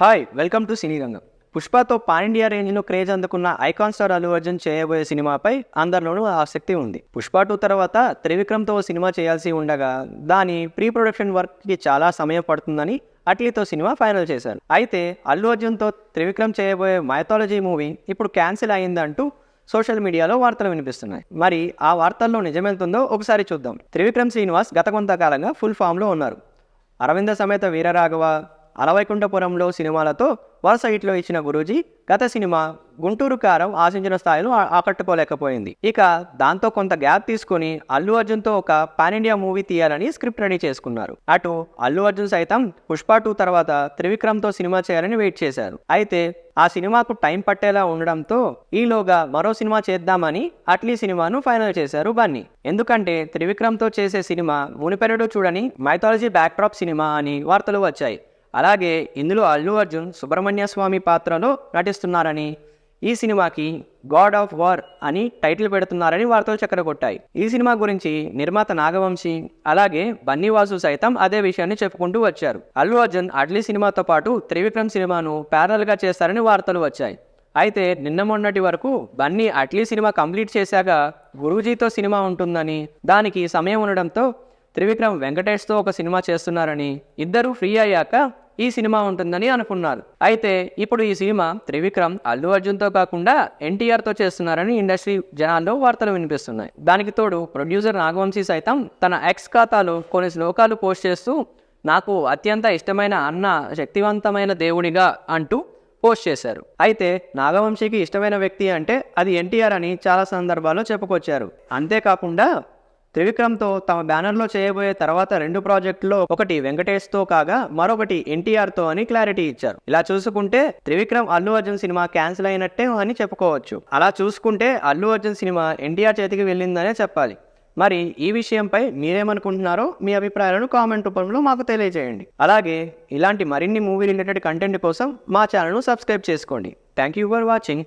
Hi welcome to సినీ రంగం. పుష్పతో pan India రేంజ్లో craze అందుకున్న ఐకాన్ స్టార్ అల్లు అర్జున్ చేయబోయే సినిమాపై అందరిలోనూ ఆసక్తి ఉంది. పుష్ప 2 తర్వాత త్రివిక్రమ్తో సినిమా చేయాల్సి ఉండగా దాని ప్రీ ప్రొడక్షన్ వర్క్కి చాలా సమయం పడుతుందని అట్లీతో సినిమా ఫైనల్ చేశారు. అయితే అల్లు అర్జున్తో త్రివిక్రమ్ చేయబోయే మైథాలజీ మూవీ ఇప్పుడు క్యాన్సిల్ అయిందంటూ సోషల్ మీడియాలో వార్తలు వినిపిస్తున్నాయి. మరి ఆ వార్తల్లో నిజమెంతుందో ఒకసారి చూద్దాం. త్రివిక్రమ్ శ్రీనివాస్ గత కొంతకాలంగా ఫుల్ ఫామ్లో ఉన్నారు. అరవింద సమేత వీరరాఘవ, అలవైకుంఠపురంలో సినిమాలతో వరుస హిట్లో ఇచ్చిన గురూజీ గత సినిమా గుంటూరు కారం ఆశించిన స్థాయిలో ఆకట్టుకోలేకపోయింది. ఇక దాంతో కొంత గ్యాప్ తీసుకుని అల్లు అర్జున్తో ఒక పాన్ ఇండియా మూవీ తీయాలని స్క్రిప్ట్ రెడీ చేసుకున్నారు. అటు అల్లు అర్జున్ సైతం పుష్ప 2 తర్వాత త్రివిక్రమ్తో సినిమా చేయాలని వెయిట్ చేశారు. అయితే ఆ సినిమాకు టైం పట్టేలా ఉండడంతో ఈలోగా మరో సినిమా చేద్దామని అట్లీ సినిమాను ఫైనల్ చేశారు బన్నీ. ఎందుకంటే త్రివిక్రమ్తో చేసే సినిమా మునిపెన్నడూ చూడని మైథాలజీ బ్యాక్డ్రాప్ సినిమా అని వార్తలు వచ్చాయి. అలాగే ఇందులో అల్లు అర్జున్ సుబ్రహ్మణ్య స్వామి పాత్రలో నటిస్తున్నారని, ఈ సినిమాకి గాడ్ ఆఫ్ వార్ అని టైటిల్ పెడుతున్నారని వార్తలు చక్కరగొట్టాయి. ఈ సినిమా గురించి నిర్మాత నాగవంశీ అలాగే బన్నీవాసు సైతం అదే విషయాన్ని చెప్పుకుంటూ వచ్చారు. అల్లు అర్జున్ అట్లీ సినిమాతో పాటు త్రివిక్రమ్ సినిమాను ప్యారల్గా చేస్తారని వార్తలు వచ్చాయి. అయితే నిన్న మొన్నటి వరకు బన్నీ అట్లీ సినిమా కంప్లీట్ చేశాక గురూజీతో సినిమా ఉంటుందని, దానికి సమయం ఉండడంతో త్రివిక్రమ్ వెంకటేష్తో ఒక సినిమా చేస్తున్నారని, ఇద్దరూ ఫ్రీ అయ్యాక ఈ సినిమా ఉంటుందని అనుకున్నారు. అయితే ఇప్పుడు ఈ సినిమా త్రివిక్రమ్ అల్లు అర్జున్తో కాకుండా ఎన్టీఆర్తో చేస్తున్నారని ఇండస్ట్రీ జనాల్లో వార్తలు వినిపిస్తున్నాయి. దానికి తోడు ప్రొడ్యూసర్ నాగవంశీ సైతం తన ఎక్స్ ఖాతాలో కొన్ని శ్లోకాలు పోస్ట్ చేస్తూ నాకు అత్యంత ఇష్టమైన అన్న శక్తివంతమైన దేవుడిగా అంటూ పోస్ట్ చేశారు. అయితే నాగవంశీకి ఇష్టమైన వ్యక్తి అంటే అది ఎన్టీఆర్ అని చాలా సందర్భాల్లో చెప్పుకొచ్చారు. అంతేకాకుండా త్రివిక్రమ్తో తమ బ్యానర్లో చేయబోయే తర్వాత 2 ప్రాజెక్టుల్లో ఒకటి వెంకటేష్తో కాగా మరొకటి ఎన్టీఆర్తో అని క్లారిటీ ఇచ్చారు. ఇలా చూసుకుంటే త్రివిక్రమ్ అల్లు అర్జున్ సినిమా క్యాన్సిల్ అయినట్టే అని చెప్పుకోవచ్చు. అలా చూసుకుంటే అల్లు అర్జున్ సినిమా ఎన్టీఆర్ చేతికి వెళ్ళిందనే చెప్పాలి. మరి ఈ విషయంపై మీరేమనుకుంటున్నారో మీ అభిప్రాయాలను కామెంట్ రూపంలో మాకు తెలియజేయండి. అలాగే ఇలాంటి మరిన్ని మూవీ రిలేటెడ్ కంటెంట్ కోసం మా ఛానల్ను సబ్స్క్రైబ్ చేసుకోండి. Thank you for watching.